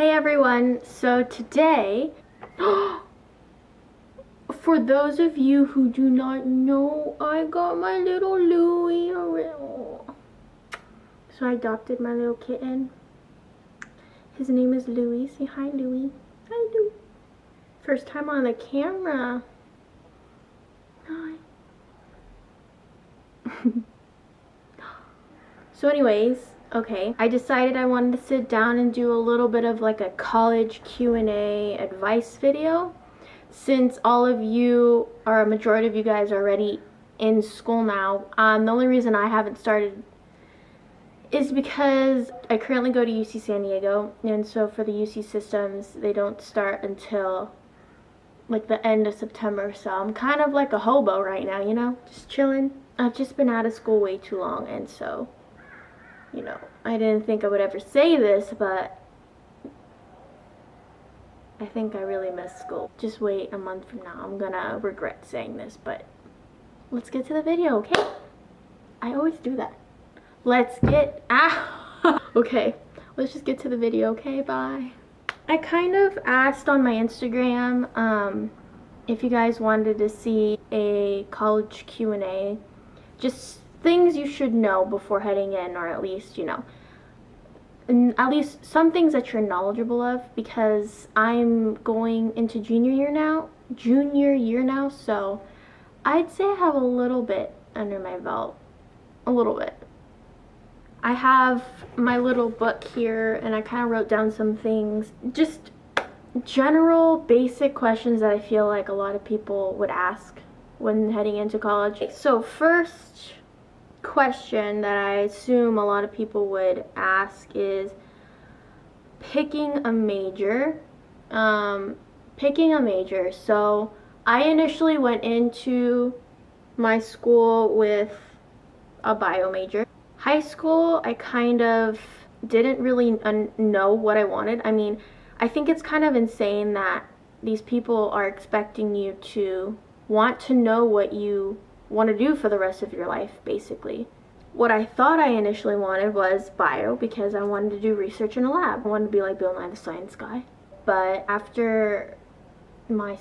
Hey everyone, so today, for those of you who do not know, I got my little Louie. So I adopted my little kitten. His name is Louie. Say hi, Louie. Hi, Louie. First time on the camera. Hi. So anyways, okay, I decided I wanted to sit down and do a little bit of like a college Q&A advice video. Since all of you, or a majority of you guys, are already in school now, the only reason I haven't started is because I currently go to UC San Diego, and so for the UC systems, they don't start until like the end of September, so I'm kind of like a hobo right now, you know, just chilling. I've just been out of school way too long, and so, you know, I didn't think I would ever say this, but I think I really miss school. Just wait a month from now. I'm gonna regret saying this, but let's get to the video, okay? I always do that. Okay, let's just get to the video, okay? Bye. I kind of asked on my Instagram if you guys wanted to see a college Q&A, just things you should know before heading in, or at least, you know, at least some things that you're knowledgeable of, because I'm going into junior year now, so I'd say I have a little bit under my belt, a little bit. I have my little book here, and I kind of wrote down some things, just general basic questions that I feel like a lot of people would ask when heading into college. So first question that I assume a lot of people would ask is picking a major. So I initially went into my school with a bio major. High school, I kind of didn't really know what I wanted. I mean, I think it's kind of insane that these people are expecting you to want to know what you want to do for the rest of your life, basically. What I thought I initially wanted was bio, because I wanted to do research in a lab. I wanted to be like Bill Nye the Science Guy. But after my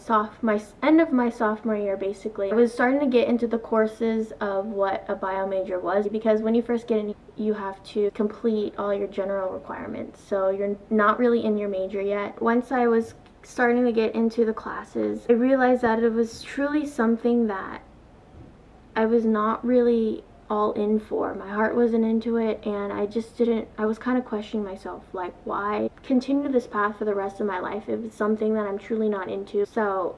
end of my sophomore year, basically, I was starting to get into the courses of what a bio major was, because when you first get in, you have to complete all your general requirements, so you're not really in your major yet. Once I was starting to get into the classes, I realized that it was truly something that I was not really all in for. My heart wasn't into it, and I was kind of questioning myself, like, why continue this path for the rest of my life if it's something that I'm truly not into? So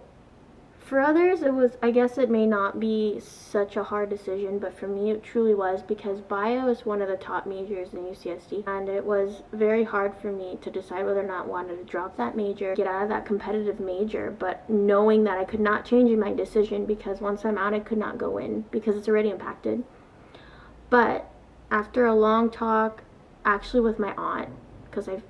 for others, I guess it may not be such a hard decision, but for me it truly was, because bio is one of the top majors in UCSD, and it was very hard for me to decide whether or not I wanted to drop that major, get out of that competitive major, but knowing that I could not change my decision, because once I'm out I could not go in because it's already impacted. But after a long talk, actually with my aunt, because I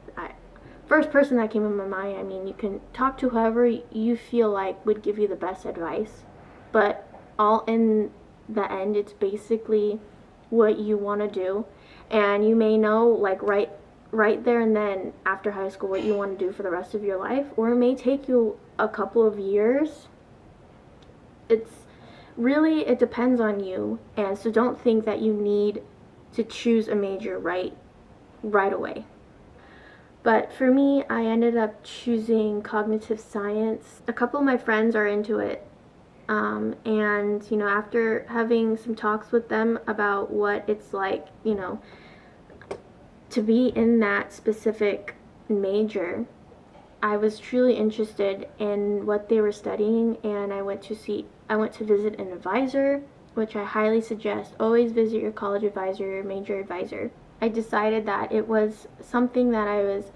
first person that came in my mind, I mean, you can talk to whoever you feel like would give you the best advice, but all in the end, it's basically what you want to do, and you may know, like, right there and then after high school, what you want to do for the rest of your life, or it may take you a couple of years. It depends on you, and so don't think that you need to choose a major right away. But for me, I ended up choosing cognitive science. A couple of my friends are into it, and, you know, after having some talks with them about what it's like, you know, to be in that specific major, I was truly interested in what they were studying, and I went to visit an advisor, which I highly suggest. Always visit your college advisor, your major advisor. I decided that it was something that I was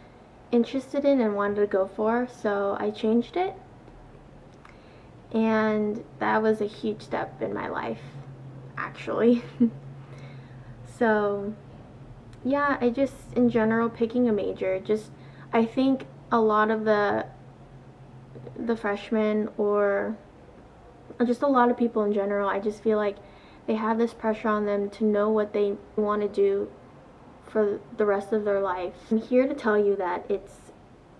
interested in and wanted to go for, so I changed it, and that was a huge step in my life, actually. So yeah, in general, picking a major, I think a lot of the freshmen, or just a lot of people in general, I just feel like they have this pressure on them to know what they want to do for the rest of their life. I'm here to tell you that it's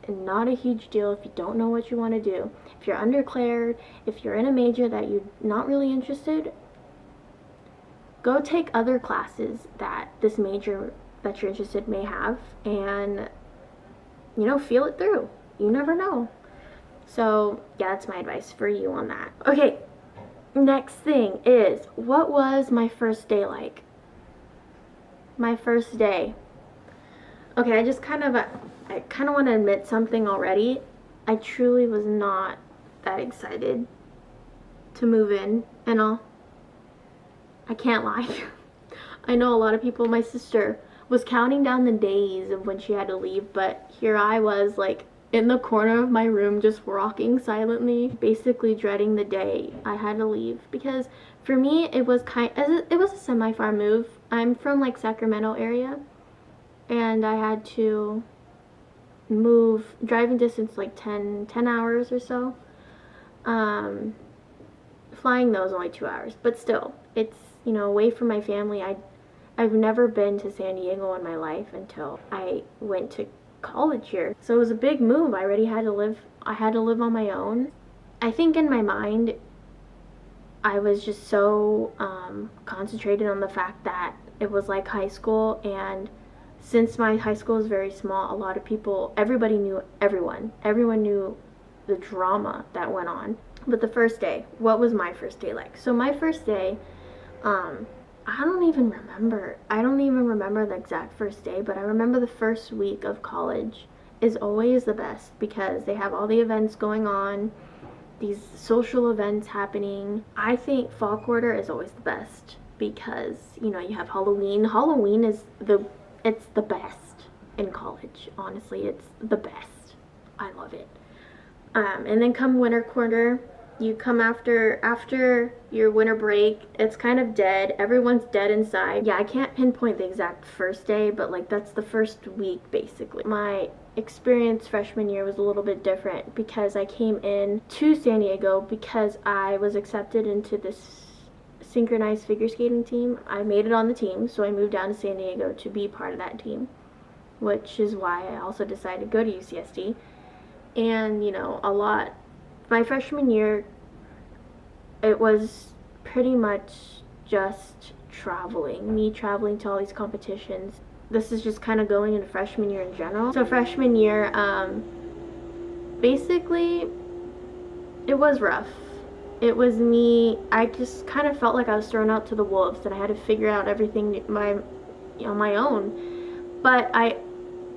not a huge deal if you don't know what you want to do. If you're undeclared, if you're in a major that you're not really interested, go take other classes that this major that you're interested may have, and feel it through. You never know. So yeah, that's my advice for you on that. Okay, next thing is, what was my first day like? My first day. Okay, I kind of want to admit something already. I truly was not that excited to move in and all. I can't lie. I know a lot of people, my sister was counting down the days of when she had to leave, but here I was, like, in the corner of my room just rocking silently, basically dreading the day I had to leave, because for me it was a semi-far move. I'm from like Sacramento area, and I had to move driving distance like 10 hours or so. Flying though is only 2 hours, but still, it's away from my family. I've never been to San Diego in my life until I went to college here. So it was a big move. I had to live on my own. I think in my mind I was just so concentrated on the fact that it was like high school, and since my high school is very small, a lot of people, everybody knew everyone. Everyone knew the drama that went on. But the first day, what was my first day like? So my first day, I don't even remember the exact first day, but I remember the first week of college is always the best because they have all the events going on, these social events happening. I think fall quarter is always the best because, you have Halloween. Halloween is it's the best in college. Honestly, it's the best. I love it. And then come winter quarter, you come after your winter break, it's kind of dead. Everyone's dead inside. Yeah, I can't pinpoint the exact first day, but like that's the first week basically. My experience freshman year was a little bit different because I came in to San Diego because I was accepted into this synchronized figure skating team. I made it on the team, so I moved down to San Diego to be part of that team, which is why I also decided to go to Ucsd. And my freshman year, it was pretty much just me traveling to all these competitions. This is just kind of going into freshman year in general. So freshman year, basically, it was rough. It was me, I just kind of felt like I was thrown out to the wolves and I had to figure out everything on my own. But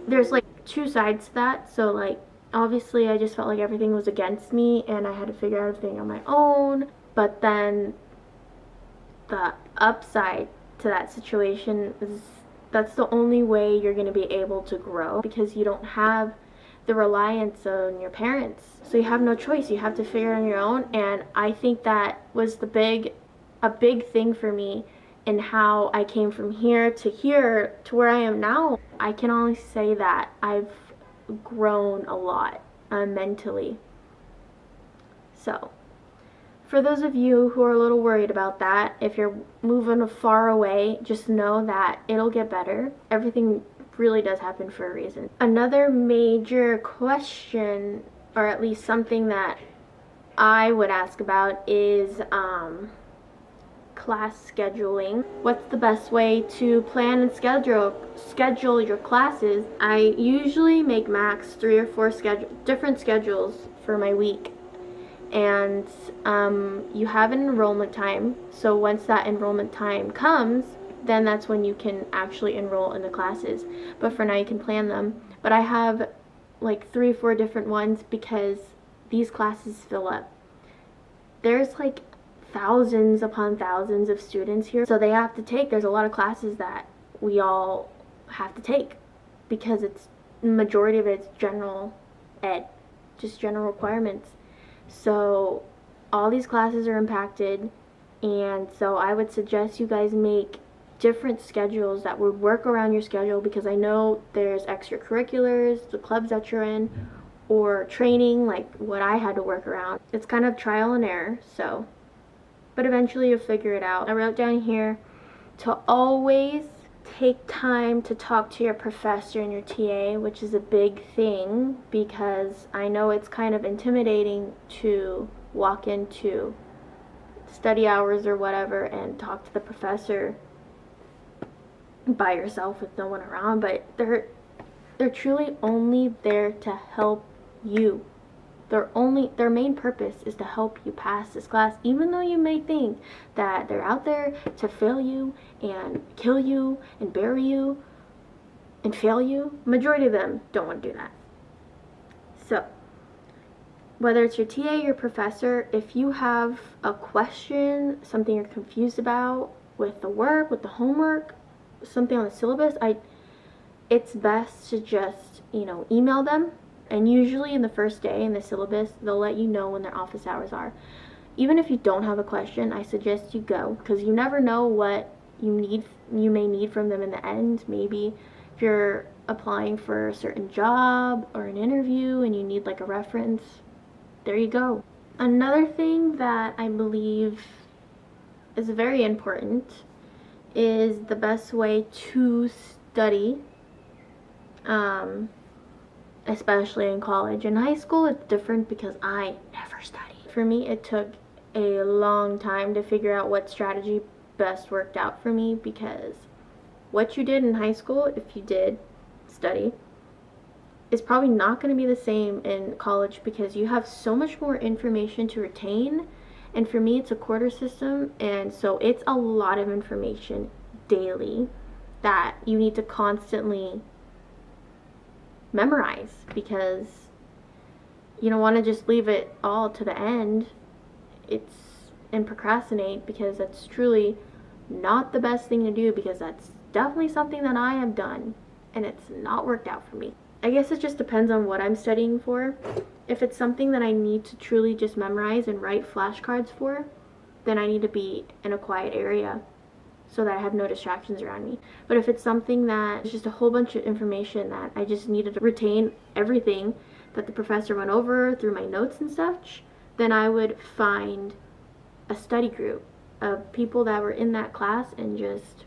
there's like two sides to that, so like, obviously I just felt like everything was against me and I had to figure out everything on my own. But then the upside to that situation is that's the only way you're going to be able to grow, because you don't have the reliance on your parents. So you have no choice. You have to figure it on your own. And I think that was a big thing for me in how I came from here to where I am now. I can only say that I've grown a lot mentally. So for those of you who are a little worried about that, if you're moving far away, just know that it'll get better. Everything really does happen for a reason. Another major question, or at least something that I would ask about, is class scheduling. What's the best way to plan and schedule your classes? I usually make max 3 or 4 different schedules for my week, and you have an enrollment time. So once that enrollment time comes, then that's when you can actually enroll in the classes. But for now, you can plan them. But I have like 3 or 4 different ones because these classes fill up. There's like thousands upon thousands of students here, so there's a lot of classes that we all have to take because the majority of it's general ed, just general requirements. So all these classes are impacted, and so I would suggest you guys make different schedules that would work around your schedule, because I know there's extracurriculars, the clubs that you're in, or training like what I had to work around. It's kind of trial and error, but eventually you'll figure it out. I wrote down here to always take time to talk to your professor and your TA, which is a big thing because I know it's kind of intimidating to walk into study hours or whatever and talk to the professor by yourself with no one around, but they're truly only there to help you. Their main purpose is to help you pass this class, even though you may think that they're out there to fail you and kill you and bury you and fail you. Majority of them don't want to do that. So whether it's your TA or your professor, if you have a question, something you're confused about with the work, with the homework, something on the syllabus, it's best to just, email them. And usually in the first day in the syllabus, they'll let you know when their office hours are. Even if you don't have a question, I suggest you go, because you never know what you may need from them in the end. Maybe if you're applying for a certain job or an interview and you need like a reference, there you go. Another thing that I believe is very important is the best way to study, especially in college. In high school, it's different because I never studied. For me, it took a long time to figure out what strategy best worked out for me, because what you did in high school, if you did study, is probably not going to be the same in college, because you have so much more information to retain. And for me, it's a quarter system, and so it's a lot of information daily that you need to constantly memorize, because you don't want to just leave it all to the end and procrastinate, because that's truly not the best thing to do, because that's definitely something that I have done and it's not worked out for me. I guess it just depends on what I'm studying for. If it's something that I need to truly just memorize and write flashcards for, then I need to be in a quiet area so that I have no distractions around me. But if it's something that is just a whole bunch of information that I just needed to retain everything that the professor went over through my notes and such, then I would find a study group of people that were in that class and just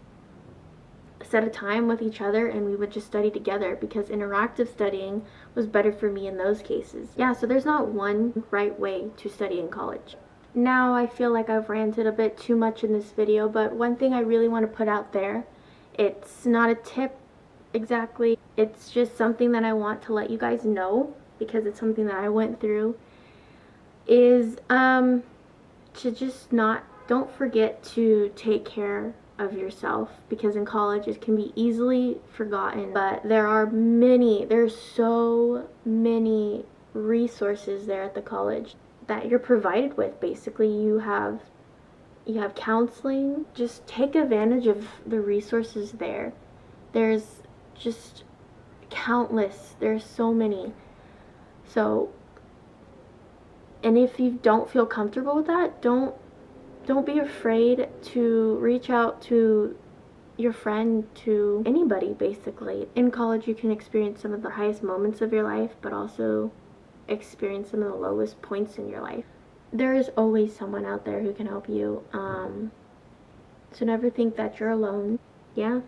set a time with each other, and we would just study together, because interactive studying was better for me in those cases. Yeah, so there's not one right way to study in college. Now I feel like I've ranted a bit too much in this video, but one thing I really want to put out there, it's not a tip exactly, it's just something that I want to let you guys know, because it's something that I went through, is to just don't forget to take care of yourself, because in college it can be easily forgotten. But there's so many resources there at the college that you're provided with. Basically, you have counseling. Just take advantage of the resources there. There's just countless, there's so many. So, and if you don't feel comfortable with that, don't be afraid to reach out to your friend, to anybody basically. In college you can experience some of the highest moments of your life, but also experience some of the lowest points in your life. There is always someone out there who can help you, so never think that you're alone. Yeah,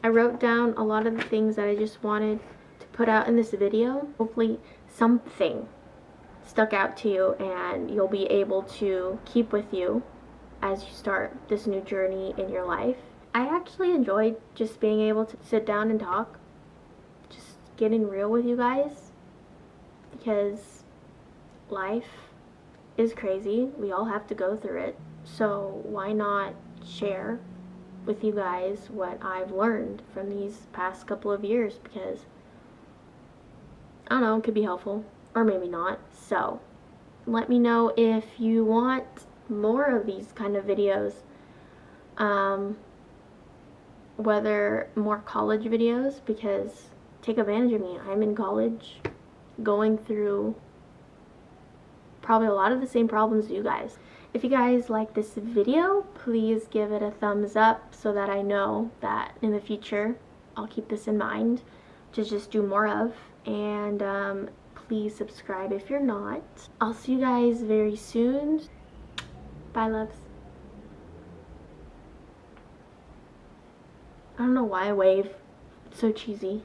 I wrote down a lot of the things that I just wanted to put out in this video. Hopefully something stuck out to you and you'll be able to keep with you as you start this new journey in your life. I actually enjoyed just being able to sit down and talk, just getting real with you guys, because life is crazy. We all have to go through it. So why not share with you guys what I've learned from these past couple of years, because I don't know, it could be helpful or maybe not. So let me know if you want more of these kind of videos, whether more college videos, because take advantage of me. I'm in college going through probably a lot of the same problems as you guys. If you guys like this video, please give it a thumbs up so that I know that in the future I'll keep this in mind to just do more of. And please subscribe if you're not. I'll see you guys very soon. Bye, loves. I don't know why I wave. It's so cheesy.